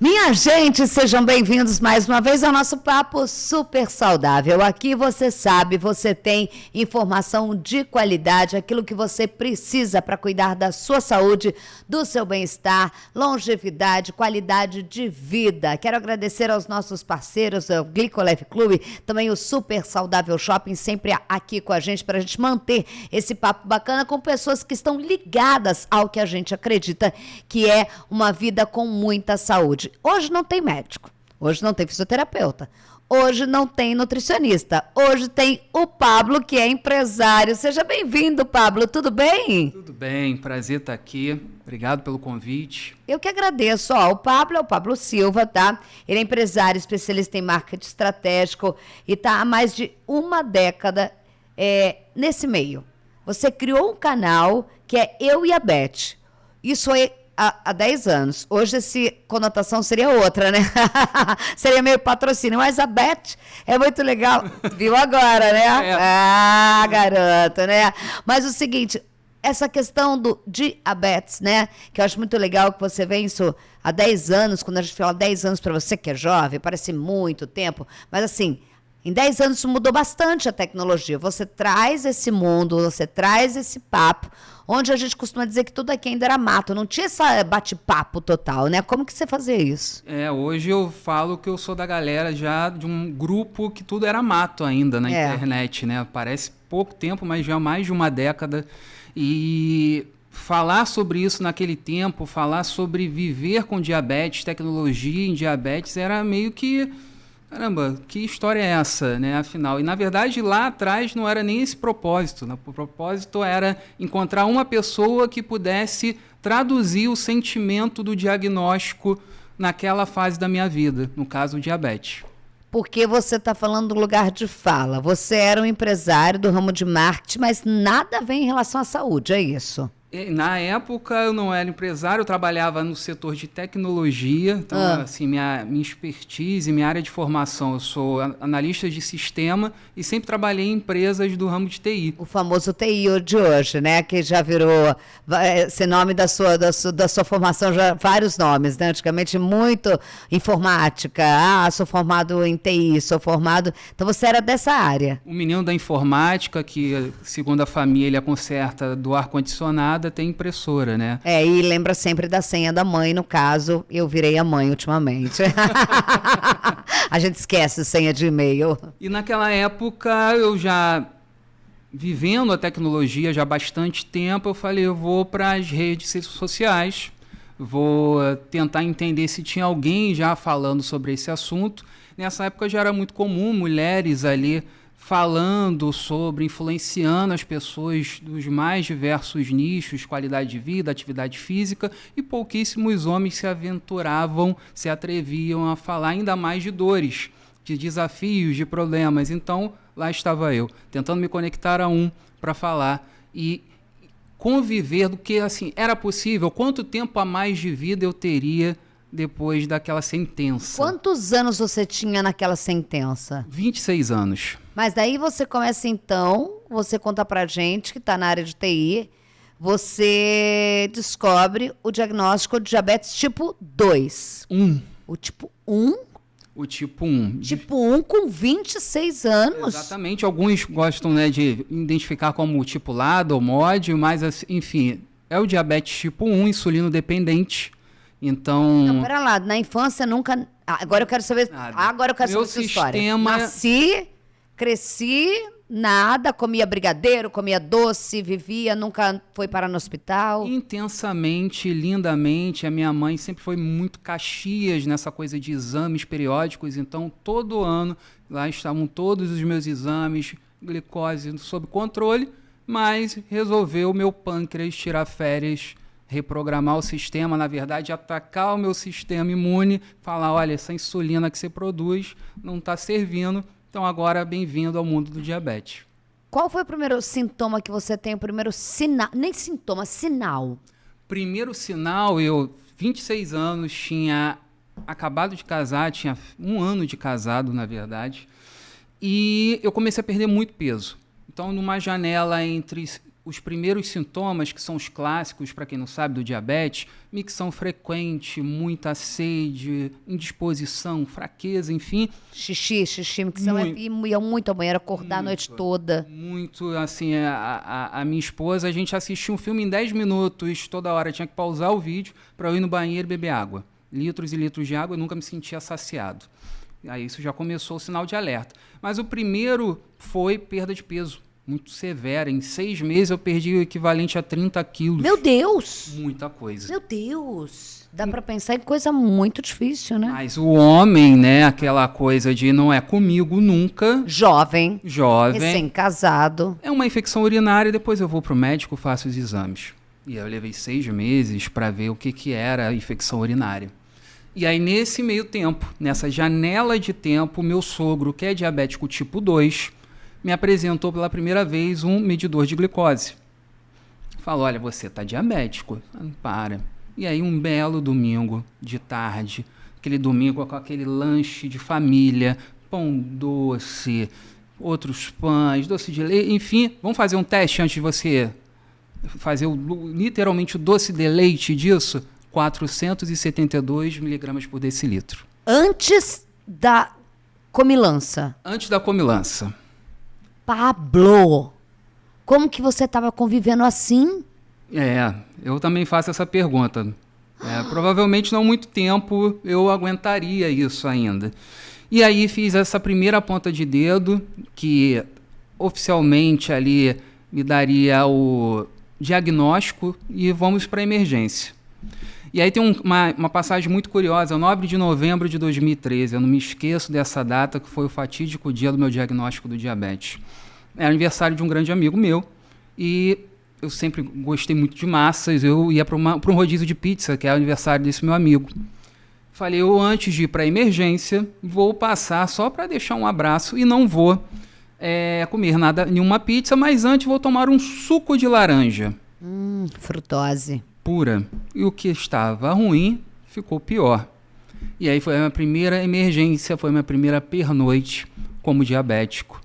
Minha gente, sejam bem-vindos mais uma vez ao nosso Papo Super Saudável. Aqui você sabe, você tem informação de qualidade, aquilo que você precisa para cuidar da sua saúde, do seu bem-estar, longevidade, qualidade de vida. Quero agradecer aos nossos parceiros, o Glicoleve Clube, também o Super Saudável Shopping, sempre aqui com a gente para a gente manter esse papo bacana com pessoas que estão ligadas ao que a gente acredita que é uma vida com muita saúde. Hoje não tem médico, hoje não tem fisioterapeuta, hoje não tem nutricionista, hoje tem o Pablo, que é empresário. Seja bem-vindo, Pablo, tudo bem? Tudo bem, prazer estar aqui, obrigado pelo convite. Eu que agradeço, o Pablo é o Pablo Silva, tá? Ele é empresário, especialista em marketing estratégico e tá há mais de uma década nesse meio. Você criou um canal que é Eu e a Beth, isso é há 10 anos. Hoje essa conotação seria outra, né? Seria meio patrocínio, mas a Beth é muito legal. Viu agora, né? Ah, garoto, né? Mas o seguinte, essa questão do diabetes, né? Que eu acho muito legal que você vê isso há 10 anos, quando a gente fala 10 anos para você que é jovem, parece muito tempo, mas assim, em 10 anos isso mudou bastante a tecnologia. Você traz esse mundo, você traz esse papo, onde a gente costuma dizer que tudo aqui ainda era mato, não tinha esse bate-papo total, né? Como que você fazia isso? Hoje eu falo que eu sou da galera já de um grupo que tudo era mato ainda na internet, né? Parece pouco tempo, mas já há mais de uma década. E falar sobre isso naquele tempo, falar sobre viver com diabetes, tecnologia em diabetes, era meio que... Caramba, que história é essa, né, afinal? E, na verdade, lá atrás não era nem esse propósito. Né? O propósito era encontrar uma pessoa que pudesse traduzir o sentimento do diagnóstico naquela fase da minha vida, no caso, o diabetes. Porque você está falando do lugar de fala. Você era um empresário do ramo de marketing, mas nada vem em relação à saúde, é isso? Na época eu não era empresário, eu trabalhava no setor de tecnologia, então assim, minha expertise, minha área de formação, eu sou analista de sistema e sempre trabalhei em empresas do ramo de TI. O famoso TI de hoje, né, que já virou, esse nome da sua formação, já vários nomes, né, antigamente muito informática, sou formado em TI, sou formado, então você era dessa área. O menino da informática, que segundo a família conserta do ar-condicionado, tem impressora, né? E lembra sempre da senha da mãe, no caso, eu virei a mãe ultimamente. A gente esquece senha de e-mail. E naquela época, eu já vivendo a tecnologia já há bastante tempo, eu falei, eu vou para as redes sociais, vou tentar entender se tinha alguém já falando sobre esse assunto. Nessa época já era muito comum mulheres ali falando sobre, influenciando as pessoas dos mais diversos nichos, qualidade de vida, atividade física, e pouquíssimos homens se aventuravam, se atreviam a falar ainda mais de dores, de desafios, de problemas. Então, lá estava eu, tentando me conectar a para falar e conviver do que assim era possível, quanto tempo a mais de vida eu teria depois daquela sentença. Quantos anos você tinha naquela sentença? 26 anos. Mas daí você começa então, você conta pra gente que está na área de TI, você descobre o diagnóstico de diabetes tipo 2. O tipo 1? O tipo 1. Tipo 1 com 26 anos. Exatamente. Alguns gostam, né, de identificar como tipo LADA ou MOD, mas, enfim, é o diabetes tipo 1, insulino dependente. Então... Não, pera lá, na infância nunca... Agora eu quero saber... Agora eu quero saber sua história. Nasci, cresci, nada, comia brigadeiro, comia doce, vivia, nunca foi parar no hospital. Intensamente, lindamente, a minha mãe sempre foi muito Caxias nessa coisa de exames periódicos, então todo ano lá estavam todos os meus exames, glicose sob controle, mas resolveu meu pâncreas tirar férias, reprogramar o sistema, na verdade, atacar o meu sistema imune, falar, olha, essa insulina que você produz não está servindo, então agora bem-vindo ao mundo do diabetes. Qual foi o primeiro sintoma que você tem, o primeiro sinal, nem sintoma, sinal? Primeiro sinal, eu, 26 anos, tinha acabado de casar, tinha 1 ano de casado, na verdade, e eu comecei a perder muito peso. Então, numa janela entre os primeiros sintomas, que são os clássicos, para quem não sabe, do diabetes, micção frequente, muita sede, indisposição, fraqueza, enfim. Xixi, micção ia muito ao banheiro, acordar a noite toda. Muito, assim, a minha esposa, a gente assistia um filme em 10 minutos, toda hora, tinha que pausar o vídeo para eu ir no banheiro e beber água. Litros e litros de água, eu nunca me sentia saciado. Aí isso já começou o sinal de alerta. Mas o primeiro foi perda de peso, muito severa. Em 6 meses eu perdi o equivalente a 30 quilos. Meu Deus! Muita coisa. Meu Deus! Dá pra pensar em coisa muito difícil, né? Mas o homem, né, aquela coisa de não é comigo nunca. Jovem. Jovem. Recém-casado. É uma infecção urinária, depois eu vou pro médico, faço os exames. E eu levei 6 meses para ver o que era a infecção urinária. E aí, nesse meio tempo, nessa janela de tempo, meu sogro, que é diabético tipo 2, me apresentou pela primeira vez um medidor de glicose. Falou, olha, você está diabético. Para. E aí, um belo domingo de tarde, aquele domingo com aquele lanche de família, pão doce, outros pães, doce de leite, enfim, vamos fazer um teste antes de você fazer literalmente o doce de leite disso? 472 miligramas por decilitro. Antes da comilança. Antes da comilança. Pablo, como que você estava convivendo assim? Eu também faço essa pergunta. Provavelmente não muito tempo eu aguentaria isso ainda. E aí fiz essa primeira ponta de dedo, que oficialmente ali me daria o diagnóstico, e vamos para a emergência. E aí tem uma passagem muito curiosa, 9 de novembro de 2013, eu não me esqueço dessa data, que foi o fatídico dia do meu diagnóstico do diabetes. Era aniversário de um grande amigo meu, e eu sempre gostei muito de massas, eu ia para um rodízio de pizza, que é o aniversário desse meu amigo. Falei, eu antes de ir para a emergência, vou passar só para deixar um abraço e não vou comer nenhuma pizza, mas antes vou tomar um suco de laranja. Frutose. Pura. E o que estava ruim ficou pior. E aí foi a minha primeira emergência, foi a minha primeira pernoite como diabético.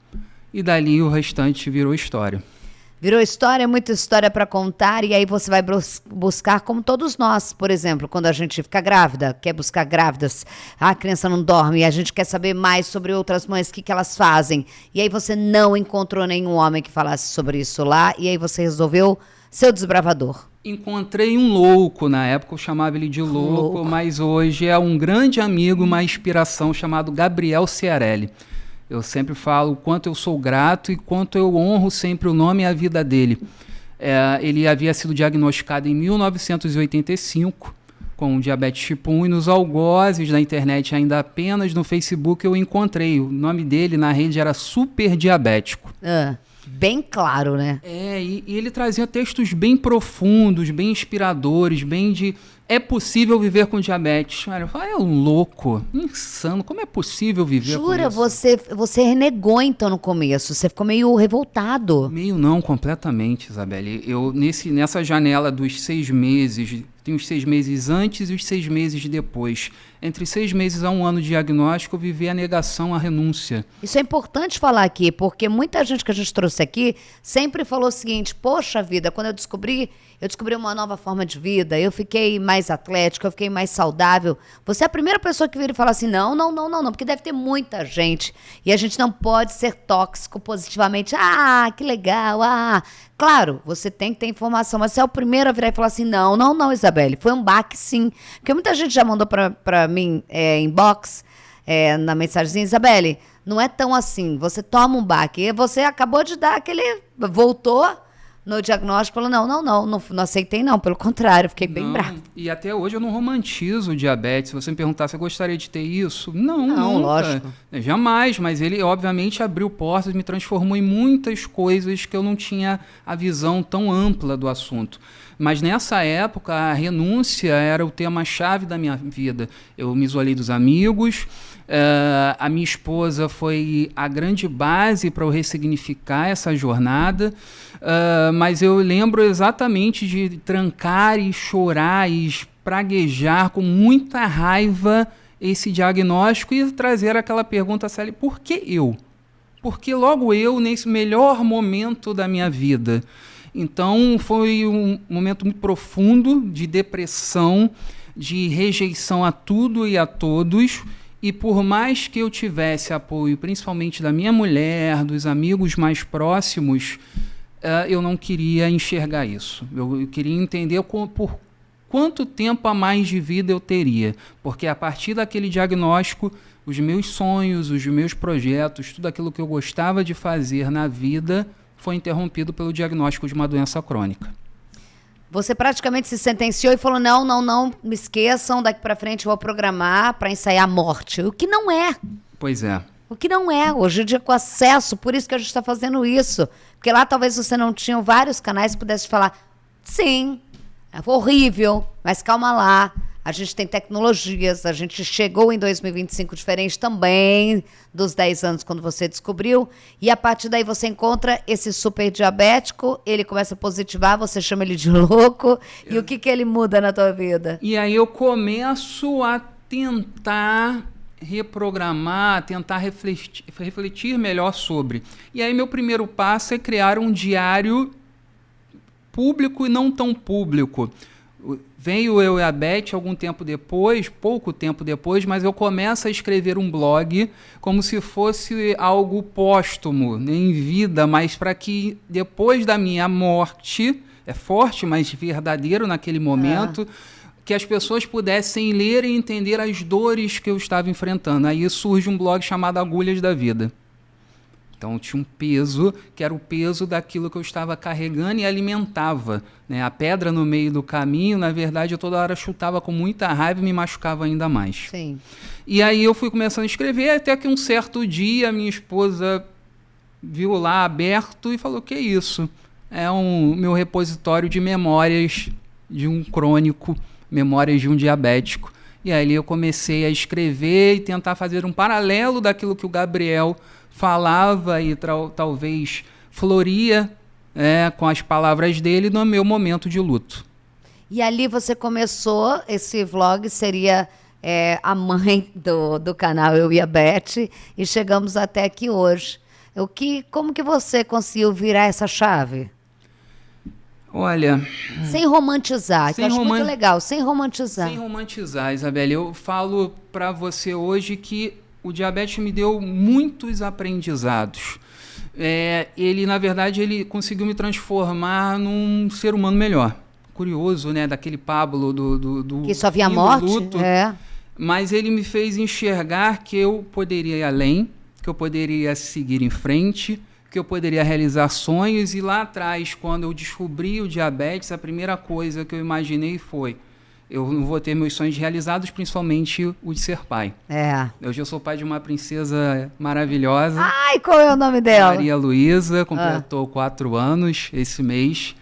E dali o restante virou história. Virou história, muita história para contar, e aí você vai buscar, como todos nós, por exemplo, quando a gente fica grávida, quer buscar grávidas, a criança não dorme, e a gente quer saber mais sobre outras mães, o que elas fazem. E aí você não encontrou nenhum homem que falasse sobre isso lá, e aí você resolveu ser o desbravador. Encontrei um louco, na época eu chamava ele de louco, mas hoje é um grande amigo, uma inspiração, chamado Gabriel Ciarelli. Eu sempre falo o quanto eu sou grato e quanto eu honro sempre o nome e a vida dele. Ele havia sido diagnosticado em 1985 com diabetes tipo 1 e nos algozes da internet, ainda apenas no Facebook, eu encontrei. O nome dele na rede era Super Diabético. Bem claro, né? E ele trazia textos bem profundos, bem inspiradores, bem de... É possível viver com diabetes. Eu falei, é um louco, insano, como é possível viver com isso? Jura, você renegou então no começo, você ficou meio revoltado. Meio não, completamente, Isabelle. Eu, nessa janela dos 6 meses, tem os 6 meses antes e os 6 meses depois. Entre 6 meses a 1 ano de diagnóstico, eu vivi a negação, a renúncia. Isso é importante falar aqui, porque muita gente que a gente trouxe aqui sempre falou o seguinte, poxa vida, quando eu descobri uma nova forma de vida, eu fiquei mais atlética, eu fiquei mais saudável. Você é a primeira pessoa que vira e fala assim, não, porque deve ter muita gente. E a gente não pode ser tóxico positivamente. Que legal, Claro, você tem que ter informação, mas você é o primeiro a virar e falar assim, não, Isabelle, foi um baque sim. Porque muita gente já mandou pra mim inbox, na mensagenzinha, Isabelle, não é tão assim, você toma um baque. E você acabou de dar voltou no diagnóstico, falou, não aceitei não, pelo contrário, fiquei bem bravo. E até hoje eu não romantizo o diabetes. Se você me perguntar se eu gostaria de ter isso, não, nunca. Lógico. Jamais, mas ele obviamente abriu portas, me transformou em muitas coisas que eu não tinha a visão tão ampla do assunto. Mas nessa época, a renúncia era o tema-chave da minha vida. Eu me isolei dos amigos, a minha esposa foi a grande base para eu ressignificar essa jornada, mas eu lembro exatamente de trancar e chorar e espraguejar com muita raiva esse diagnóstico e trazer aquela pergunta, Célia, por que eu? Por que logo eu, nesse melhor momento da minha vida? Então, foi um momento muito profundo de depressão, de rejeição a tudo e a todos. E por mais que eu tivesse apoio, principalmente da minha mulher, dos amigos mais próximos, eu não queria enxergar isso. Eu queria entender por quanto tempo a mais de vida eu teria. Porque a partir daquele diagnóstico, os meus sonhos, os meus projetos, tudo aquilo que eu gostava de fazer na vida foi interrompido pelo diagnóstico de uma doença crônica. Você praticamente se sentenciou e falou, não, me esqueçam, daqui para frente eu vou programar para ensaiar a morte. O que não é. Pois é. O que não é. Hoje em dia com acesso, por isso que a gente está fazendo isso. Porque lá talvez você não tinha vários canais que pudesse falar, sim, é horrível, mas calma lá. A gente tem tecnologias, a gente chegou em 2025 diferente também dos 10 anos quando você descobriu, e a partir daí você encontra esse super diabético, ele começa a positivar, você chama ele de louco, e o que ele muda na tua vida? E aí eu começo a tentar reprogramar, tentar refletir melhor sobre. E aí meu primeiro passo é criar um diário público e não tão público. Veio eu e a Beth algum tempo depois, pouco tempo depois, mas eu começo a escrever um blog como se fosse algo póstumo, né, em vida, mas para que depois da minha morte, é forte, mas verdadeiro naquele momento, que as pessoas pudessem ler e entender as dores que eu estava enfrentando. Aí surge um blog chamado Agulhas da Vida. Então tinha um peso, que era o peso daquilo que eu estava carregando e alimentava, né? A pedra no meio do caminho, na verdade, eu toda hora chutava com muita raiva e me machucava ainda mais. Sim. E aí eu fui começando a escrever, até que um certo dia minha esposa viu lá aberto e falou, que é isso? É meu repositório de memórias de um crônico, memórias de um diabético. E aí eu comecei a escrever e tentar fazer um paralelo daquilo que o Gabriel falava e talvez floria com as palavras dele no meu momento de luto. E ali você começou, esse vlog seria a mãe do canal Eu e a Beth, e chegamos até aqui hoje. Como que você conseguiu virar essa chave? Olha... Sem romantizar, que eu acho muito legal, sem romantizar. Sem romantizar, Isabelle. Eu falo para você hoje que o diabetes me deu muitos aprendizados. Ele, na verdade, ele conseguiu me transformar num ser humano melhor. Curioso, né? Daquele Pablo do que só via morte. Luto. Mas ele me fez enxergar que eu poderia ir além, que eu poderia seguir em frente, que eu poderia realizar sonhos. E lá atrás, quando eu descobri o diabetes, a primeira coisa que eu imaginei foi: eu não vou ter meus sonhos realizados, principalmente o de ser pai. Hoje eu sou pai de uma princesa maravilhosa. Ai, qual é o nome dela? Maria Luísa, completou 4 anos esse mês.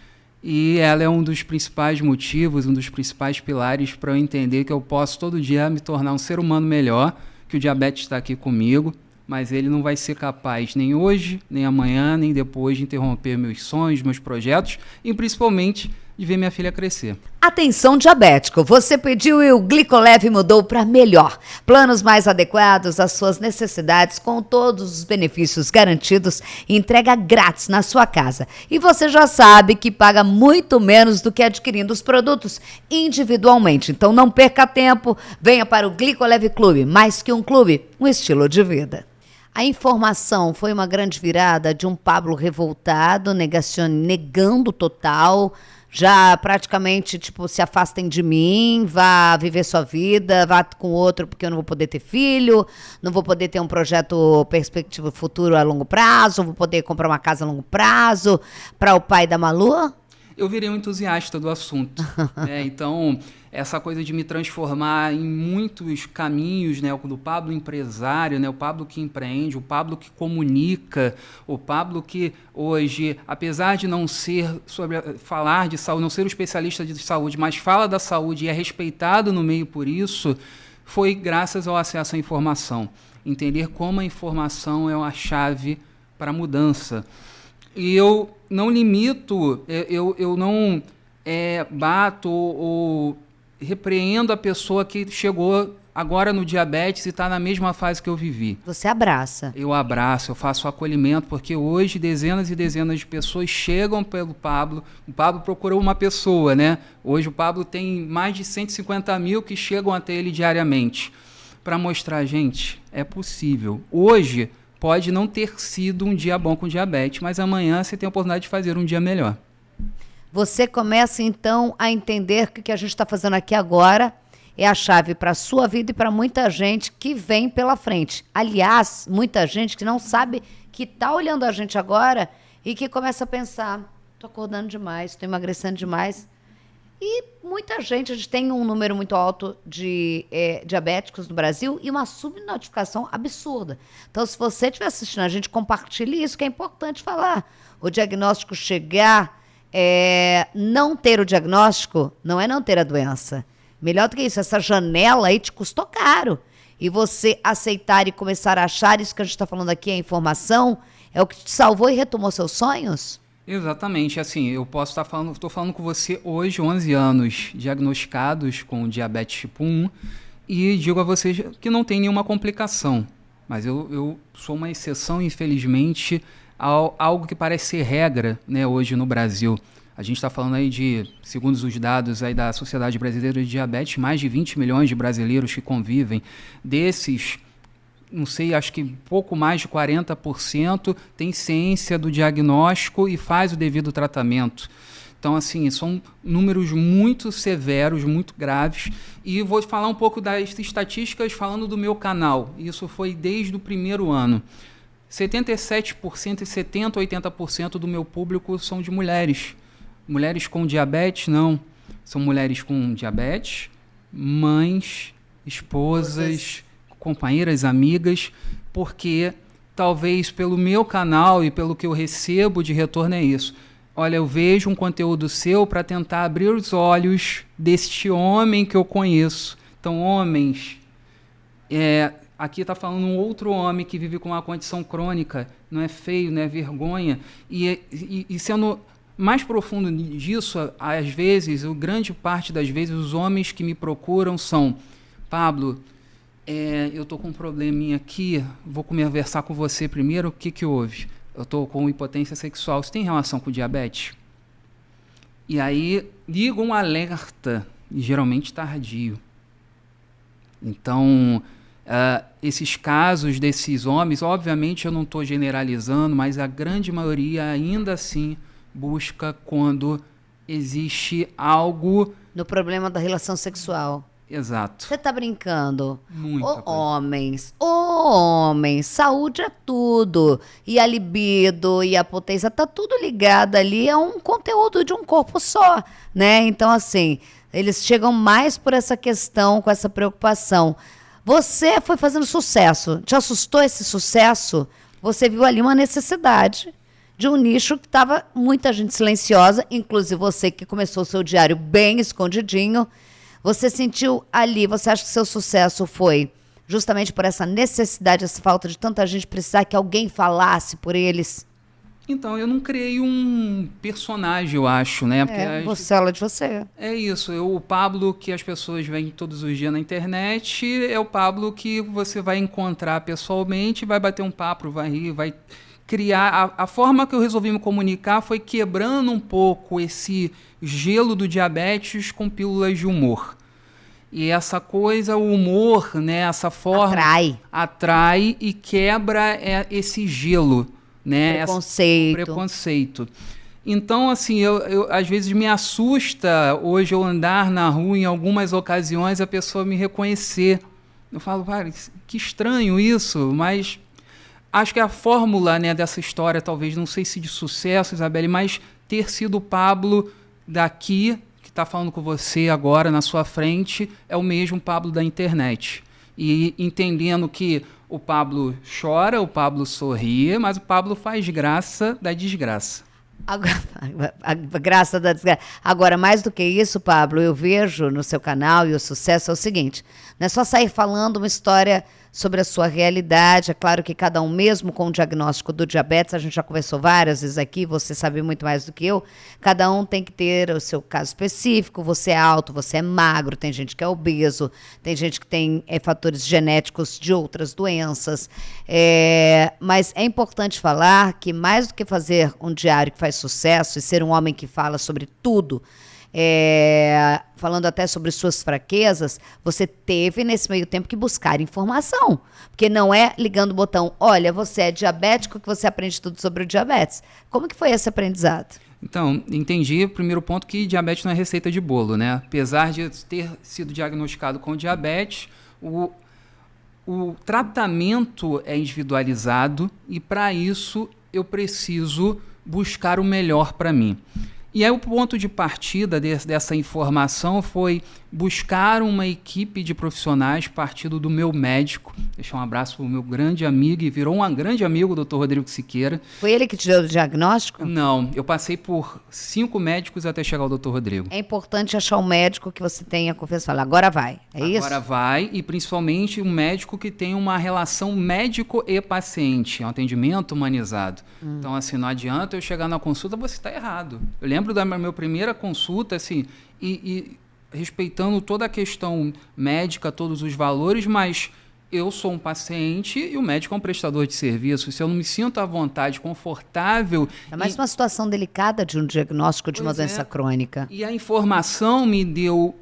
E ela é um dos principais motivos, um dos principais pilares para eu entender que eu posso todo dia me tornar um ser humano melhor, que o diabetes está aqui comigo, mas ele não vai ser capaz nem hoje, nem amanhã, nem depois de interromper meus sonhos, meus projetos e principalmente de ver minha filha crescer. Atenção diabético, você pediu e o Glicoleve mudou para melhor. Planos mais adequados às suas necessidades, com todos os benefícios garantidos e entrega grátis na sua casa. E você já sabe que paga muito menos do que adquirindo os produtos individualmente. Então não perca tempo, venha para o Glicoleve Clube, mais que um clube, um estilo de vida. A informação foi uma grande virada de um Pablo revoltado, negando total, já praticamente, se afastem de mim, vá viver sua vida, vá com outro porque eu não vou poder ter filho, não vou poder ter um projeto perspectiva futuro a longo prazo, não vou poder comprar uma casa a longo prazo, para o pai da Malu? Eu virei um entusiasta do assunto. Então, essa coisa de me transformar em muitos caminhos, né? O do Pablo empresário, né? O Pablo que empreende, o Pablo que comunica, o Pablo que hoje, apesar de não ser falar de saúde, não ser um especialista de saúde, mas fala da saúde e é respeitado no meio por isso, foi graças ao acesso à informação. Entender como a informação é uma chave para a mudança. E eu não limito, eu não bato ou repreendo a pessoa que chegou agora no diabetes e está na mesma fase que eu vivi. Você abraça. Eu abraço, eu faço acolhimento, porque hoje dezenas e dezenas de pessoas chegam pelo Pablo. O Pablo procurou uma pessoa, né? Hoje o Pablo tem mais de 150 mil que chegam até ele diariamente. Para mostrar, gente, é possível. Hoje pode não ter sido um dia bom com diabetes, mas amanhã você tem a oportunidade de fazer um dia melhor. Você começa, então, a entender que o que a gente está fazendo aqui agora é a chave para a sua vida e para muita gente que vem pela frente. Aliás, muita gente que não sabe que está olhando a gente agora e que começa a pensar, estou acordando demais, estou emagrecendo demais. E muita gente, a gente tem um número muito alto de diabéticos no Brasil e uma subnotificação absurda. Então, se você estiver assistindo a gente, compartilhe isso, que é importante falar. O diagnóstico chegar, não ter o diagnóstico, não é não ter a doença. Melhor do que isso, essa janela aí te custou caro. E você aceitar e começar a achar isso que a gente está falando aqui, a informação, é o que te salvou e retomou seus sonhos? Exatamente, assim, eu posso estar falando, estou falando com você hoje, 11 anos diagnosticados com diabetes tipo 1, e digo a vocês que não tem nenhuma complicação, mas eu sou uma exceção, infelizmente, a algo que parece ser regra, né, hoje no Brasil. A gente está falando aí de, segundo os dados aí da Sociedade Brasileira de Diabetes, mais de 20 milhões de brasileiros que convivem. Desses, não sei, acho que pouco mais de 40% tem ciência do diagnóstico e faz o devido tratamento. Então, assim, são números muito severos, muito graves. E vou falar um pouco das estatísticas falando do meu canal. Isso foi desde o primeiro ano. 77% e 70%, 80% do meu público são de mulheres. Mulheres com diabetes, não. São mulheres com diabetes, mães, esposas, companheiras, amigas, porque talvez pelo meu canal e pelo que eu recebo de retorno é isso. Olha, eu vejo um conteúdo seu para tentar abrir os olhos deste homem que eu conheço. Então, homens, aqui está falando um outro homem que vive com uma condição crônica, não é feio, não é vergonha, e sendo mais profundo disso, às vezes, grande parte das vezes, os homens que me procuram são: Pablo, eu estou com um probleminha aqui, vou conversar com você primeiro, o que houve? Eu estou com impotência sexual, isso tem relação com diabetes? E aí liga um alerta, e geralmente tardio. Então, esses casos desses homens, obviamente eu não estou generalizando, mas a grande maioria ainda assim busca quando existe algo... No problema da relação sexual. Exato. Você tá brincando? Muita coisa. Homens, saúde é tudo. E a libido e a potência, tá tudo ligado ali a um conteúdo de um corpo só, né? Então, assim, eles chegam mais por essa questão, com essa preocupação. Você foi fazendo sucesso. Te assustou esse sucesso? Você viu ali uma necessidade de um nicho que estava muita gente silenciosa, inclusive você que começou o seu diário bem escondidinho. Você sentiu ali, você acha que seu sucesso foi justamente por essa necessidade, essa falta de tanta gente precisar que alguém falasse por eles? Então, eu não criei um personagem, eu acho, né? Porque você fala de você. É isso, o Pablo que as pessoas veem todos os dias na internet é o Pablo que você vai encontrar pessoalmente, vai bater um papo, vai rir, vai criar... A forma que eu resolvi me comunicar foi quebrando um pouco esse gelo do diabetes com pílulas de humor. E essa coisa, o humor, né, essa forma... Atrai e quebra esse gelo, né? Preconceito. Então, assim, eu às vezes me assusta hoje eu andar na rua em algumas ocasiões a pessoa me reconhecer. Eu falo, que estranho isso, mas... Acho que a fórmula, né, dessa história, talvez, não sei se de sucesso, Isabelle, mas ter sido o Pablo daqui, que está falando com você agora na sua frente, é o mesmo Pablo da internet. E entendendo que o Pablo chora, o Pablo sorri, mas o Pablo faz graça da desgraça. A graça da desgraça. Agora, mais do que isso, Pablo, eu vejo no seu canal e o sucesso é o seguinte, não é só sair falando uma história sobre a sua realidade. É claro que cada um, mesmo com o diagnóstico do diabetes, a gente já conversou várias vezes aqui, você sabe muito mais do que eu, cada um tem que ter o seu caso específico. Você é alto, você é magro, tem gente que é obeso, tem gente que tem fatores genéticos de outras doenças. Mas é importante falar que mais do que fazer um diário que faz sucesso e ser um homem que fala sobre tudo, falando até sobre suas fraquezas, você teve nesse meio tempo que buscar informação, porque não é ligando o botão, olha, você é diabético, que você aprende tudo sobre o diabetes. Como que foi esse aprendizado? Então, entendi, primeiro ponto, que diabetes não é receita de bolo, né? Apesar de ter sido diagnosticado com diabetes, o tratamento é individualizado e, para isso, eu preciso buscar o melhor para mim. E aí o ponto de partida dessa informação foi buscar uma equipe de profissionais partindo do meu médico. Deixar um abraço para o meu grande amigo, e virou um grande amigo, o Dr. Rodrigo Siqueira. Foi ele que te deu o diagnóstico? Não, eu passei por 5 médicos até chegar ao Dr. Rodrigo. É importante achar um médico que você tenha confiança, falar, agora vai, isso? Agora vai, e principalmente um médico que tenha uma relação médico e paciente, um atendimento humanizado. Então, assim, não adianta eu chegar na consulta, você está errado. Eu lembro da minha primeira consulta, assim, e respeitando toda a questão médica, todos os valores, mas eu sou um paciente e o médico é um prestador de serviço. Se eu não me sinto à vontade, confortável... É mais uma situação delicada de um diagnóstico de uma doença crônica. E a informação me deu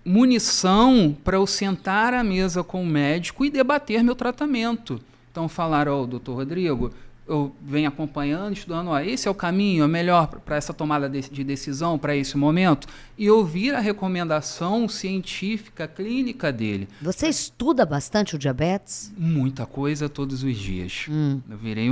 munição para eu sentar à mesa com o médico e debater meu tratamento. Então falaram, doutor Rodrigo, eu venho acompanhando, estudando, esse é o caminho, é melhor para essa tomada de decisão, para esse momento, e ouvir a recomendação científica, clínica dele. Você estuda bastante o diabetes? Muita coisa todos os dias. Eu virei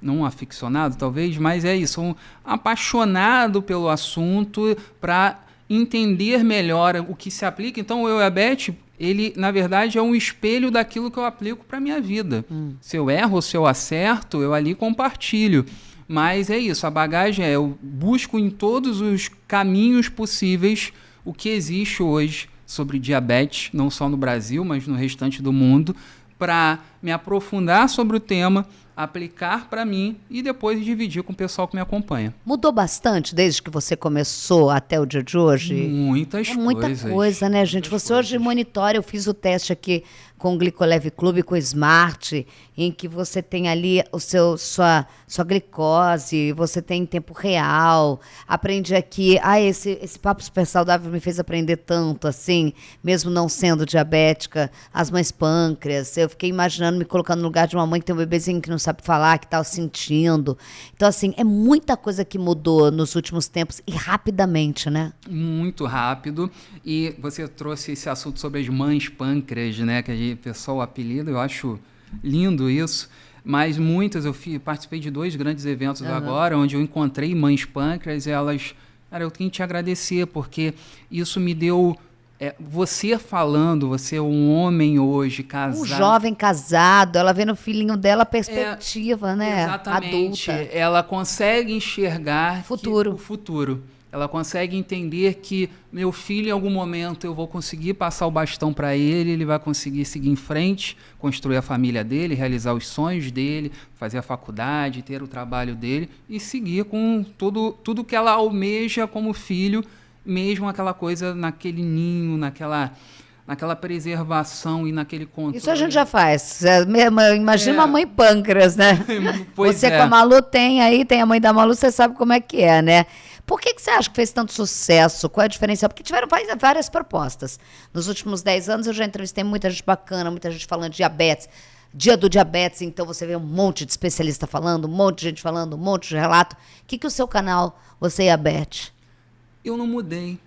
não um aficionado, talvez, mas é isso, um apaixonado pelo assunto para entender melhor o que se aplica. Então, o diabetes, ele, na verdade, é um espelho daquilo que eu aplico para a minha vida. Se eu erro ou se eu acerto, eu ali compartilho. Mas é isso, a bagagem eu busco em todos os caminhos possíveis o que existe hoje sobre diabetes, não só no Brasil, mas no restante do mundo, para me aprofundar sobre o tema, aplicar para mim e depois dividir com o pessoal que me acompanha. Mudou bastante desde que você começou até o dia de hoje? Muita coisa, né, gente? Você hoje monitora, eu fiz o teste aqui com o Glicoleve Clube, com o Smart, em que você tem ali sua glicose, você tem em tempo real, aprende aqui, esse papo super saudável me fez aprender tanto, assim, mesmo não sendo diabética, as mães pâncreas, eu fiquei imaginando, me colocando no lugar de uma mãe que tem um bebezinho que não sabe falar, que está sentindo. Então, assim, é muita coisa que mudou nos últimos tempos e rapidamente, né? Muito rápido. E você trouxe esse assunto sobre as mães pâncreas, né? Que o pessoal apelida, eu acho lindo isso. Mas muitas, eu participei de 2 grandes eventos agora, onde eu encontrei mães pâncreas e elas... Cara, eu tenho que te agradecer, porque isso me deu... você falando, você é um homem hoje, casado... Um jovem casado, ela vê no filhinho dela a perspectiva, né? Exatamente. Adulta. Ela consegue enxergar o futuro. Ela consegue entender que meu filho, em algum momento, eu vou conseguir passar o bastão para ele, ele vai conseguir seguir em frente, construir a família dele, realizar os sonhos dele, fazer a faculdade, ter o trabalho dele e seguir com tudo que ela almeja como filho, mesmo aquela coisa naquele ninho, naquela preservação e naquele controle. Isso a gente já faz. Imagina uma mãe pâncreas, né? Você com a Malu tem a mãe da Malu, você sabe como é que é, né? Por que você acha que fez tanto sucesso? Qual é a diferença? Porque tiveram várias propostas. Nos últimos 10 anos eu já entrevistei muita gente bacana, muita gente falando de diabetes. Dia do diabetes, então você vê um monte de especialista falando, um monte de gente falando, um monte de relato. O que o seu canal, você e a Beth? Eu não mudei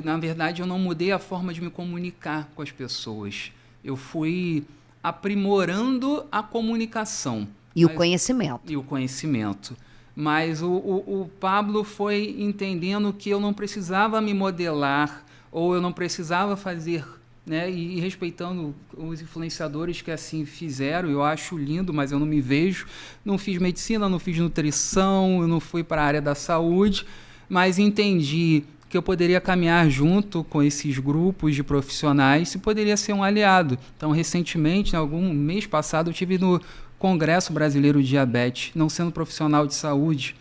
na verdade, eu não mudei a forma de me comunicar com as pessoas. Eu fui aprimorando a comunicação. E o conhecimento. Mas o Pablo foi entendendo que eu não precisava me modelar, ou eu não precisava fazer, né? E respeitando os influenciadores que assim fizeram, eu acho lindo, mas eu não me vejo. Não fiz medicina, não fiz nutrição, eu não fui para a área da saúde, mas entendi que eu poderia caminhar junto com esses grupos de profissionais e poderia ser um aliado. Então, recentemente, algum mês passado, eu estive no Congresso Brasileiro de Diabetes, não sendo profissional de saúde.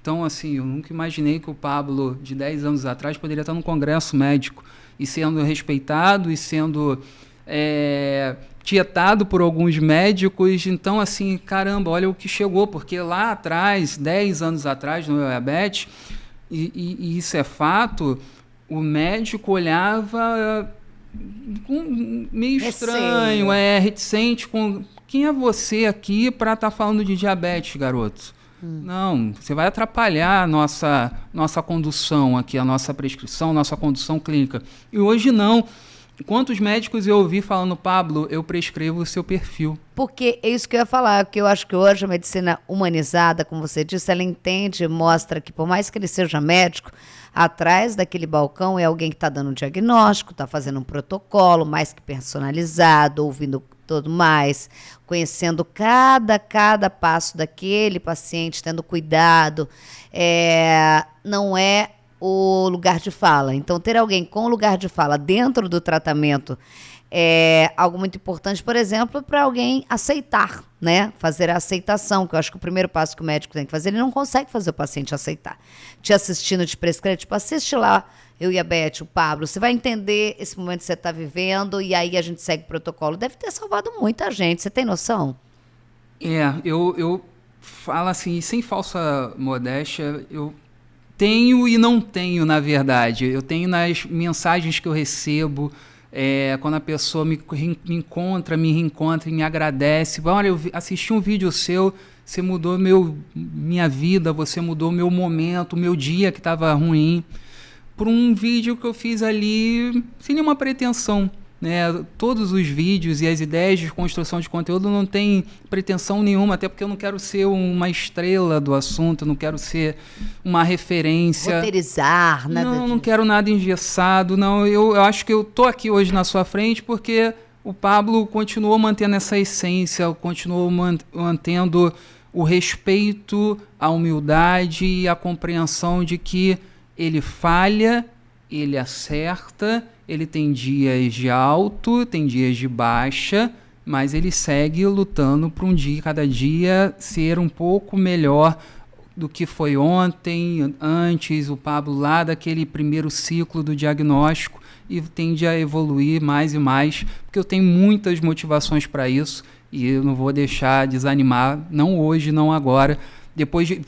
Então, assim, eu nunca imaginei que o Pablo, de 10 anos atrás, poderia estar num congresso médico e sendo respeitado e sendo tietado por alguns médicos. Então, assim, caramba, olha o que chegou, porque lá atrás, 10 anos atrás, no diabetes, e isso é fato, o médico olhava meio estranho, reticente, com quem é você aqui para estar falando de diabetes, garoto? Não, você vai atrapalhar a nossa condução aqui, a nossa prescrição, nossa condução clínica. E hoje não. Quantos médicos eu ouvi falando, Pablo, eu prescrevo o seu perfil? Porque é isso que eu ia falar, porque eu acho que hoje a medicina humanizada, como você disse, ela entende e mostra que por mais que ele seja médico, atrás daquele balcão é alguém que está dando um diagnóstico, está fazendo um protocolo mais que personalizado, ouvindo tudo mais, conhecendo cada passo daquele paciente, tendo cuidado, não é o lugar de fala. Então, ter alguém com lugar de fala dentro do tratamento é algo muito importante, por exemplo, para alguém aceitar, né? Fazer a aceitação, que eu acho que o primeiro passo que o médico tem que fazer, ele não consegue fazer o paciente aceitar. Te assistindo, te prescrever, tipo, assiste lá, eu e a Beth, o Pablo, você vai entender esse momento que você está vivendo e aí a gente segue o protocolo. Deve ter salvado muita gente, você tem noção? Eu falo assim, sem falsa modéstia, eu tenho e não tenho, na verdade. Eu tenho nas mensagens que eu recebo, quando a pessoa me encontra, me reencontra e me agradece. Olha, eu assisti um vídeo seu, você mudou minha vida, você mudou meu momento, meu dia que estava ruim, por um vídeo que eu fiz ali sem nenhuma pretensão. Todos os vídeos e as ideias de construção de conteúdo não tem pretensão nenhuma, até porque eu não quero ser uma estrela do assunto, eu não quero ser uma referência. Roteirizar, nada disso. Não quero nada engessado, não. Eu acho que eu tô aqui hoje na sua frente porque o Pablo continuou mantendo essa essência, continuou mantendo o respeito, a humildade e a compreensão de que ele falha, ele acerta, ele tem dias de alto, tem dias de baixa, mas ele segue lutando para um dia, cada dia, ser um pouco melhor do que foi ontem, antes, o Pablo lá daquele primeiro ciclo do diagnóstico, e tende a evoluir mais e mais, porque eu tenho muitas motivações para isso e eu não vou deixar desanimar, não hoje, não agora.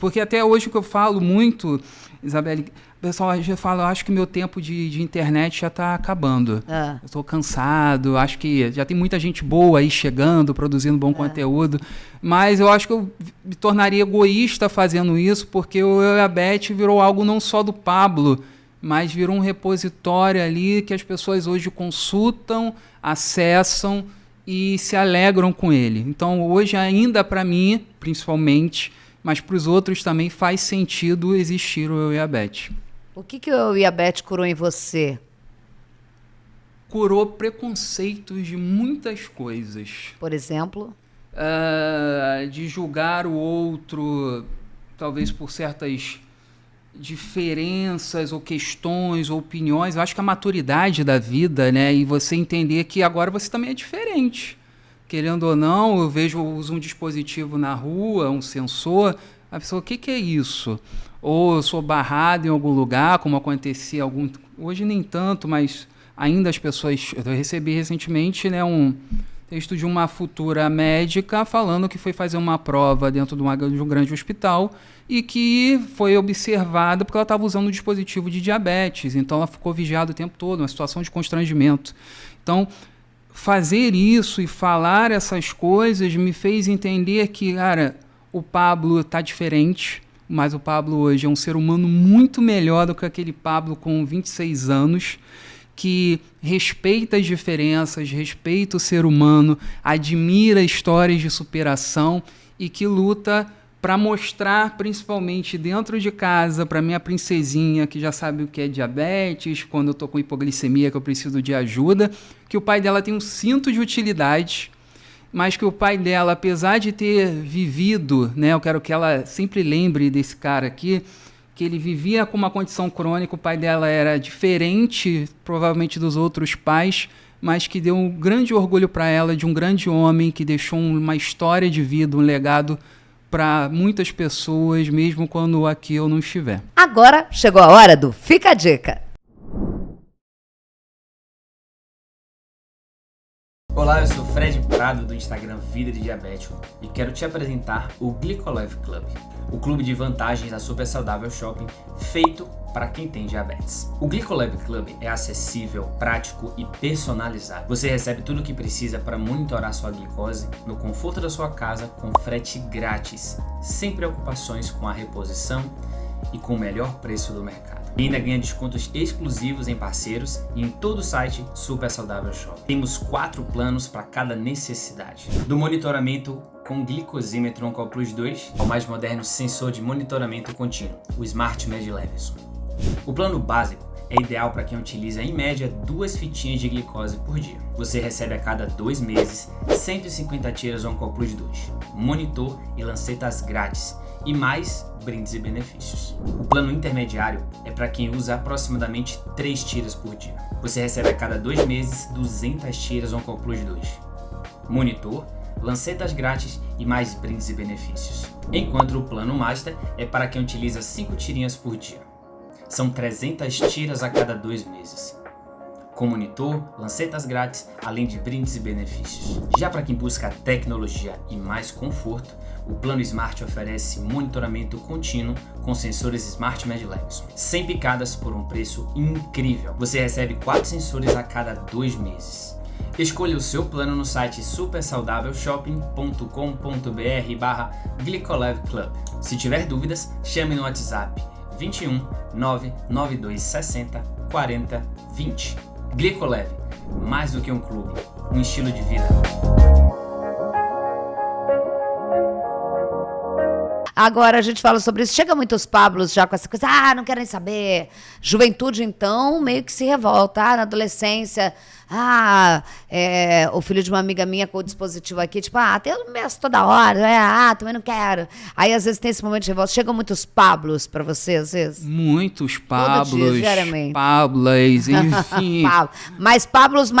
Porque até hoje o que eu falo muito, Isabelle, o pessoal já fala, eu acho que meu tempo de internet já está acabando. Eu estou cansado, acho que já tem muita gente boa aí chegando, produzindo bom conteúdo, mas eu acho que eu me tornaria egoísta fazendo isso, porque o Eu e a Beth virou algo não só do Pablo, mas virou um repositório ali que as pessoas hoje consultam, acessam e se alegram com ele. Então, hoje ainda para mim, principalmente, mas para os outros também faz sentido existir o Eu e a Beth. O que o Eu e a Beth curou em você? Curou preconceitos de muitas coisas. Por exemplo? De julgar o outro, talvez por certas diferenças ou questões ou opiniões. Eu acho que a maturidade da vida, né? E você entender que agora você também é diferente. Querendo ou não, eu uso um dispositivo na rua, um sensor, a pessoa, o que é isso? Ou eu sou barrado em algum lugar, como acontecia hoje nem tanto, mas ainda as pessoas... Eu recebi recentemente, né, um texto de uma futura médica falando que foi fazer uma prova dentro de um grande hospital e que foi observada porque ela estava usando um dispositivo de diabetes, então ela ficou vigiada o tempo todo, uma situação de constrangimento. Então, fazer isso e falar essas coisas me fez entender que, cara, o Pablo está diferente, mas o Pablo hoje é um ser humano muito melhor do que aquele Pablo com 26 anos, que respeita as diferenças, respeita o ser humano, admira histórias de superação e que luta para mostrar, principalmente dentro de casa, para minha princesinha, que já sabe o que é diabetes, quando eu estou com hipoglicemia, que eu preciso de ajuda, que o pai dela tem um cinto de utilidade, mas que o pai dela, apesar de ter vivido, né, eu quero que ela sempre lembre desse cara aqui, que ele vivia com uma condição crônica, o pai dela era diferente, provavelmente, dos outros pais, mas que deu um grande orgulho para ela de um grande homem que deixou uma história de vida, um legado para muitas pessoas, mesmo quando aqui eu não estiver. Agora chegou a hora do Fica a Dica. Olá, eu sou Fred Prado do Instagram Vida de Diabético e quero te apresentar o Glicolive Club, o clube de vantagens da Super Saudável Shopping feito para quem tem diabetes. O Glicolive Club é acessível, prático e personalizado. Você recebe tudo o que precisa para monitorar sua glicose no conforto da sua casa com frete grátis, sem preocupações com a reposição e com o melhor preço do mercado. E ainda ganha descontos exclusivos em parceiros e em todo o site Super Saudável Shop. Temos 4 planos para cada necessidade. Do monitoramento com glicosímetro Oncol Plus 2 ao mais moderno sensor de monitoramento contínuo, o Smart Med Leveson. O plano básico é ideal para quem utiliza em média 2 fitinhas de glicose por dia. Você recebe a cada 2 meses 150 tiras Oncol Plus 2, monitor e lancetas grátis e mais brindes e benefícios. O plano intermediário é para quem usa aproximadamente 3 tiras por dia. Você recebe a cada 2 meses 200 tiras Oncol Plus 2, monitor, lancetas grátis e mais brindes e benefícios. Enquanto o plano Master é para quem utiliza 5 tirinhas por dia. São 300 tiras a cada 2 meses. Com monitor, lancetas grátis, além de brindes e benefícios. Já para quem busca tecnologia e mais conforto, o plano Smart oferece monitoramento contínuo com sensores Smart Med Leveson, 100 picadas por um preço incrível. Você recebe 4 sensores a cada 2 meses. Escolha o seu plano no site supersaudávelshoping.com.br/Glicolive Club. Se tiver dúvidas, chame no WhatsApp 21 992 60 40 20. Glicolive, mais do que um clube, um estilo de vida. Agora a gente fala sobre isso. Chega muitos Pablos já com essa coisa, não quero nem saber. Juventude, então, meio que se revolta. Na adolescência, o filho de uma amiga minha com o dispositivo aqui, tipo, tem o mês toda hora, também não quero. Aí, às vezes, tem esse momento de revolta. Chegam muitos Pablos pra você, às vezes? Muitos Pablos, Todo dia, diariamente. Pablas, enfim. Mais Pablos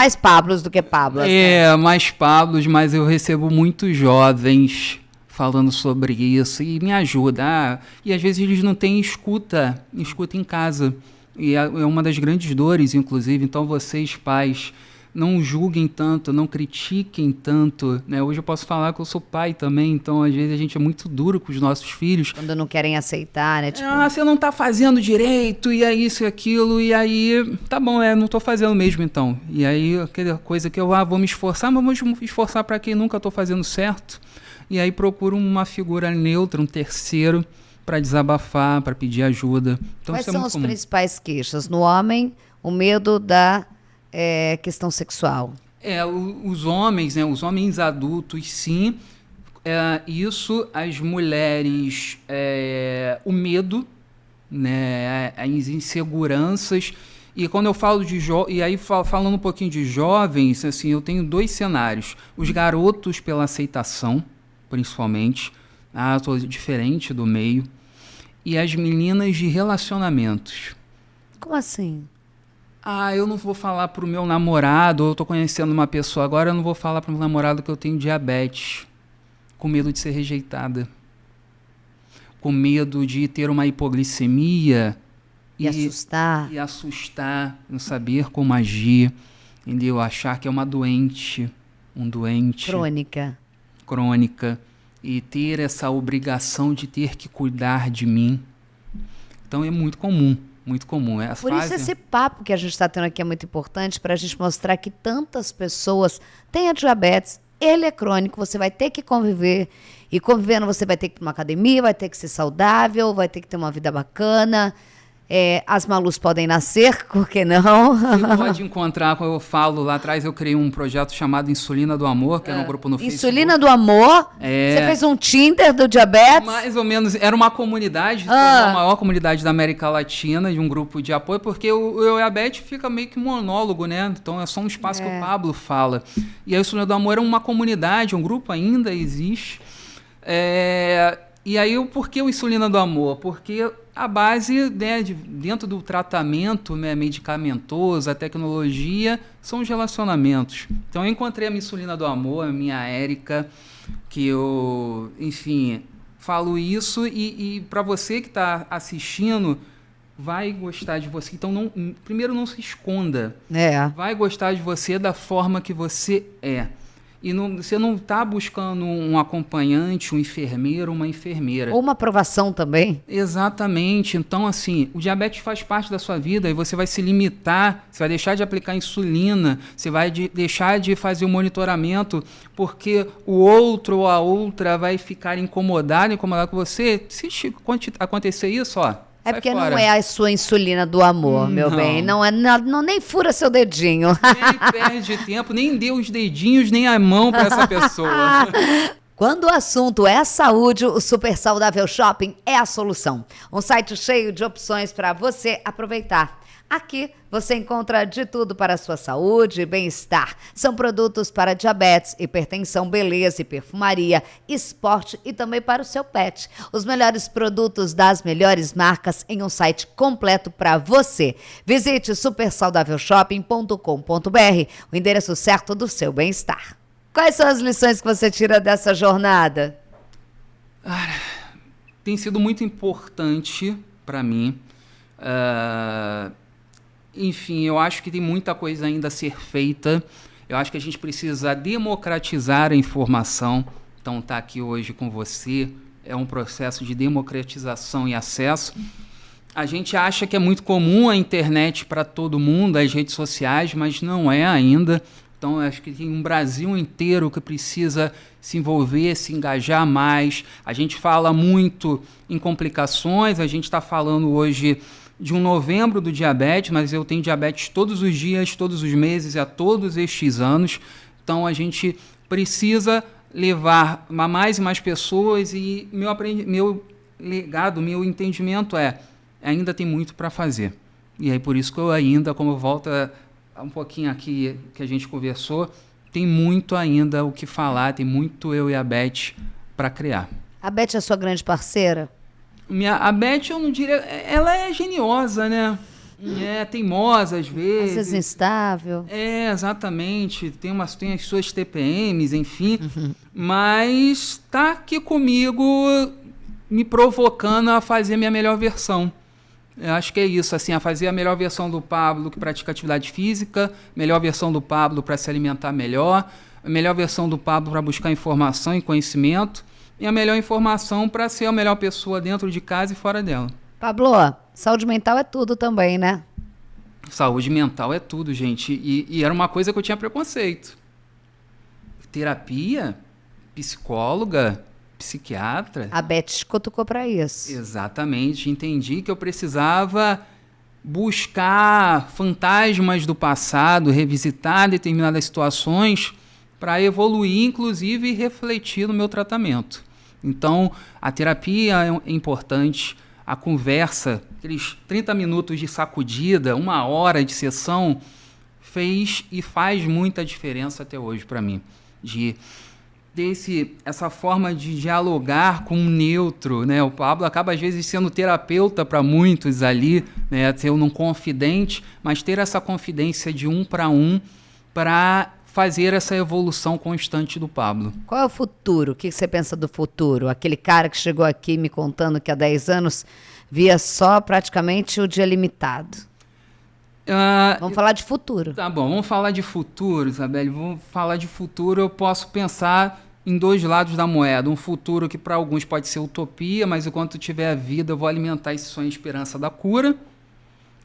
do que Pablas. Mais Pablos, mas eu recebo muitos jovens falando sobre isso e me ajuda. E às vezes eles não têm escuta em casa. E é uma das grandes dores, inclusive. Então vocês, pais, não julguem tanto, não critiquem tanto, né? Hoje eu posso falar que eu sou pai também, então às vezes a gente é muito duro com os nossos filhos. Quando não querem aceitar, né? Tipo... você não tá fazendo direito, e é isso e aquilo, e aí, tá bom, não tô fazendo mesmo então. E aí, aquela coisa que eu vou me esforçar, mas vou me esforçar para quem nunca tô fazendo certo. E aí procuro uma figura neutra, um terceiro, para desabafar, para pedir ajuda. Então, quais isso são muito as comum. principais queixas? No homem, o medo da questão sexual. Os homens, né, os homens adultos, sim. Isso, as mulheres, o medo, né, as inseguranças. E quando eu falo e aí falando um pouquinho de jovens, assim, eu tenho 2 cenários. Os garotos pela aceitação, principalmente. Estou diferente do meio. E as meninas de relacionamentos. Como assim? Eu não vou falar pro meu namorado, ou eu tô conhecendo uma pessoa agora, eu não vou falar pro meu namorado que eu tenho diabetes. Com medo de ser rejeitada. Com medo de ter uma hipoglicemia. E assustar. E assustar, não saber como agir, entendeu? Achar que é uma doente, um doente. Crônica. E ter essa obrigação de ter que cuidar de mim. Então é muito comum, muito comum. Por isso esse papo que a gente está tendo aqui é muito importante para a gente mostrar que tantas pessoas têm a diabetes, ele é crônico, você vai ter que conviver. E convivendo você vai ter que ir para uma academia, vai ter que ser saudável, vai ter que ter uma vida bacana. As Malus podem nascer, por que não? Você pode encontrar, como eu falo lá atrás, eu criei um projeto chamado Insulina do Amor, que era um grupo no Facebook. Insulina do Amor? Você fez um Tinder do diabetes? Mais ou menos, era uma comunidade, a maior comunidade da América Latina, de um grupo de apoio, porque o diabetes fica meio que monólogo, né? Então é só um espaço que o Pablo fala. E a Insulina do Amor é uma comunidade, um grupo ainda existe. E aí, por que o Insulina do Amor? Porque a base, né, dentro do tratamento, né, medicamentoso, a tecnologia, são os relacionamentos. Então, eu encontrei a minha Insulina do Amor, a minha Érica, que eu, enfim, falo isso e para você que está assistindo, vai gostar de você. Então, primeiro, não se esconda. Vai gostar de você da forma que você é. E você não está buscando um acompanhante, um enfermeiro, uma enfermeira. Ou uma aprovação também. Exatamente. Então, assim, o diabetes faz parte da sua vida e você vai se limitar, você vai deixar de aplicar insulina, você vai deixar de fazer o monitoramento porque o outro ou a outra vai ficar incomodado com você. Se acontecer isso, ó, é porque fora. Não é a sua insulina do amor, meu bem. Não, nem fura seu dedinho. Nem perde tempo, nem dê os dedinhos, nem a mão para essa pessoa. Quando o assunto é saúde, o Super Saudável Shopping é a solução. Um site cheio de opções para você aproveitar. Aqui você encontra de tudo para a sua saúde e bem-estar. São produtos para diabetes, hipertensão, beleza e perfumaria, esporte e também para o seu pet. Os melhores produtos das melhores marcas em um site completo para você. Visite supersaudavelShopping.com.br, o endereço certo do seu bem-estar. Quais são as lições que você tira dessa jornada? Tem sido muito importante para mim. Enfim, eu acho que tem muita coisa ainda a ser feita. Eu acho que a gente precisa democratizar a informação. Então, estar aqui hoje com você é um processo de democratização e acesso. A gente acha que é muito comum a internet para todo mundo, as redes sociais, mas não é ainda. Então, eu acho que tem um Brasil inteiro que precisa se envolver, se engajar mais. A gente fala muito em complicações, a gente está falando hoje de um novembro do diabetes, mas eu tenho diabetes todos os dias, todos os meses, há todos estes anos. Então, a gente precisa levar a mais e mais pessoas e meu legado, meu entendimento ainda tem muito para fazer. E aí, por isso que eu ainda, como eu volto um pouquinho aqui que a gente conversou, tem muito ainda o que falar, tem muito eu e a Beth para criar. A Beth é sua grande parceira? A Beth, eu não diria... Ela é geniosa, né? É teimosa, às vezes. Às vezes instável. Exatamente. Tem as suas TPMs, enfim. Mas tá aqui comigo, me provocando a fazer minha melhor versão. Eu acho que é isso, assim, a fazer a melhor versão do Pablo que pratica atividade física, melhor versão do Pablo para se alimentar melhor, a melhor versão do Pablo para buscar informação e conhecimento, e a melhor informação para ser a melhor pessoa dentro de casa e fora dela. Pablo, saúde mental é tudo também, né? Saúde mental é tudo, gente. E era uma coisa que eu tinha preconceito. Terapia, psicóloga, psiquiatra. A Beth te cutucou para isso. Exatamente. Entendi que eu precisava buscar fantasmas do passado, revisitar determinadas situações para evoluir, inclusive, e refletir no meu tratamento. Então, a terapia é importante, a conversa, aqueles 30 minutos de sacudida, 1 hora de sessão, fez e faz muita diferença até hoje para mim. De ter essa forma de dialogar com um neutro, né? O Pablo acaba, às vezes, sendo terapeuta para muitos ali, né? Ser um confidente, mas ter essa confidência de 1 para 1 para fazer essa evolução constante do Pablo. Qual é o futuro? O que você pensa do futuro? Aquele cara que chegou aqui me contando que há 10 anos via só praticamente o dia limitado. Vamos falar de futuro. Tá bom, vamos falar de futuro, Isabelle. Vamos falar de futuro, eu posso pensar em 2 lados da moeda. Um futuro que para alguns pode ser utopia, mas enquanto tiver vida eu vou alimentar esse sonho e esperança da cura.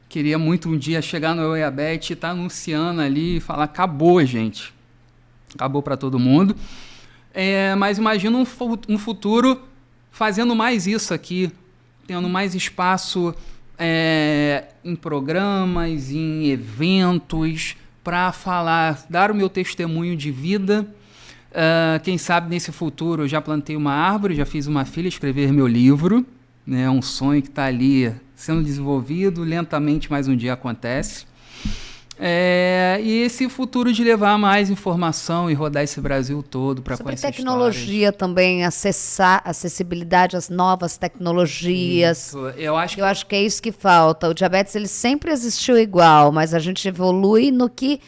Queria muito um dia chegar no Eu e a Beth e estar anunciando ali e falar, acabou, gente. Acabou para todo mundo. Mas imagina um futuro fazendo mais isso aqui, tendo mais espaço em programas, em eventos, para falar, dar o meu testemunho de vida. Quem sabe nesse futuro eu já plantei uma árvore, já fiz uma filha escrever meu livro. É um sonho que está ali sendo desenvolvido lentamente, mas um dia acontece. E esse futuro de levar mais informação e rodar esse Brasil todo para conhecer tecnologia histórias. Também, acessibilidade às novas tecnologias. Isso. Eu acho que é isso que falta. O diabetes ele sempre existiu igual, mas a gente evolui no que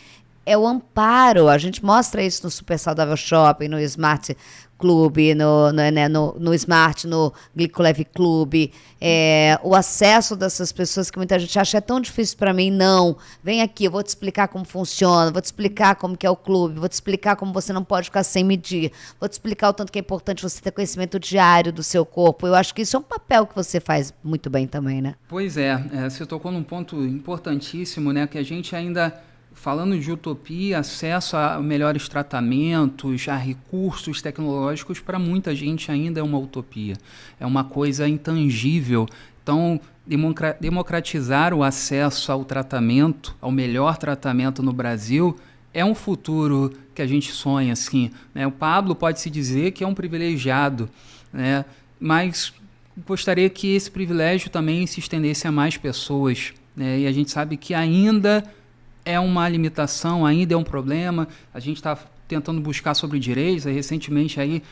é o amparo. A gente mostra isso no Super Saudável Shopping, no Smart Club, no Smart, no Glicoleve Club, o acesso dessas pessoas que muita gente acha é tão difícil para mim. Não, vem aqui, eu vou te explicar como funciona, vou te explicar como que é o clube, vou te explicar como você não pode ficar sem medir, vou te explicar o tanto que é importante você ter conhecimento diário do seu corpo. Eu acho que isso é um papel que você faz muito bem também, né? Pois você tocou num ponto importantíssimo, né, que a gente ainda... Falando de utopia, acesso a melhores tratamentos, a recursos tecnológicos, para muita gente ainda é uma utopia. É uma coisa intangível. Então, democratizar o acesso ao tratamento, ao melhor tratamento no Brasil, é um futuro que a gente sonha, assim, né? O Pablo pode-se dizer que é um privilegiado, né? Mas gostaria que esse privilégio também se estendesse a mais pessoas, né? E a gente sabe que ainda... é uma limitação, ainda é um problema. A gente está tentando buscar sobre direitos. Recentemente aí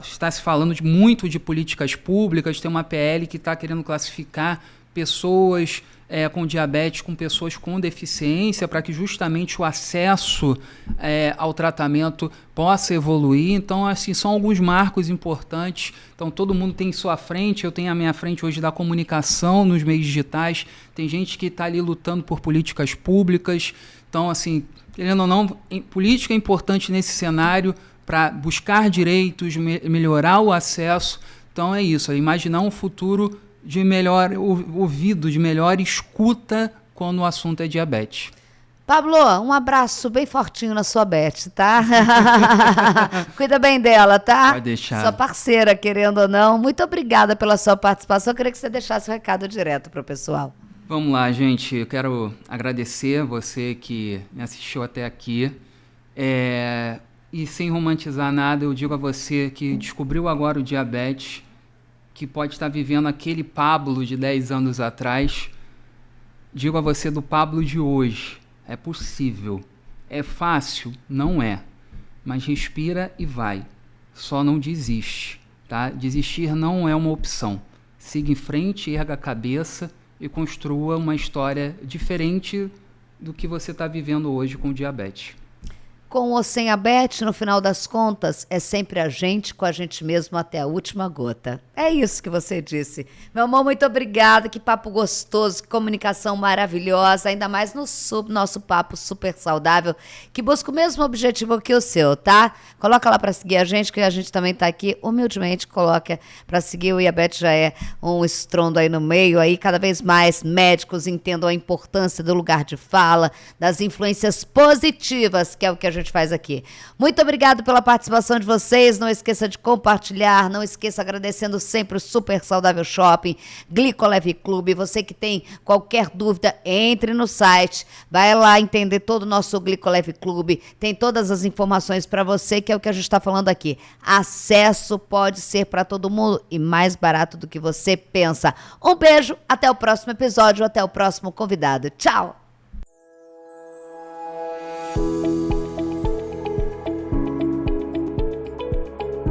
está se falando muito de políticas públicas. Tem uma PL que está querendo classificar pessoas com diabetes com pessoas com deficiência para que justamente o acesso ao tratamento possa evoluir. Então, assim, são alguns marcos importantes. Então, todo mundo tem em sua frente. Eu tenho à minha frente hoje da comunicação nos meios digitais. Tem gente que está ali lutando por políticas públicas. Então, assim, querendo ou não, política é importante nesse cenário para buscar direitos, melhorar o acesso. Então, é isso. É imaginar um futuro de melhor ouvido, de melhor escuta quando o assunto é diabetes. Pablo, um abraço bem fortinho na sua Beth, tá? Cuida bem dela, tá? Pode deixar. Sua parceira, querendo ou não. Muito obrigada pela sua participação. Eu queria que você deixasse o recado direto para o pessoal. Vamos lá, gente. Eu quero agradecer você que me assistiu até aqui. E sem romantizar nada, eu digo a você que descobriu agora o diabetes, que pode estar vivendo aquele Pablo de 10 anos atrás. Digo a você do Pablo de hoje. É possível. É fácil? Não é. Mas respira e vai. Só não desiste, tá? Desistir não é uma opção. Siga em frente, erga a cabeça e construa uma história diferente do que você está vivendo hoje com o diabetes. Com ou sem a Beth, no final das contas, é sempre a gente com a gente mesmo até a última gota. É isso que você disse. Meu amor, muito obrigada. Que papo gostoso, que comunicação maravilhosa. Ainda mais no nosso papo super saudável, que busca o mesmo objetivo que o seu, tá? Coloca lá para seguir a gente, que a gente também tá aqui. Humildemente, coloca para seguir. O Iabete já é um estrondo aí no meio. Aí cada vez mais médicos entendam a importância do lugar de fala, das influências positivas, que é o que a gente faz aqui. Muito obrigado pela participação de vocês. Não esqueça de compartilhar. Não esqueça, agradecendo sempre o Super Saudável Shopping, Glicoleve Clube. Você que tem qualquer dúvida, entre no site. Vai lá entender todo o nosso Glicoleve Clube. Tem todas as informações para você, que é o que a gente está falando aqui. Acesso pode ser para todo mundo e mais barato do que você pensa. Um beijo, até o próximo episódio, até o próximo convidado. Tchau!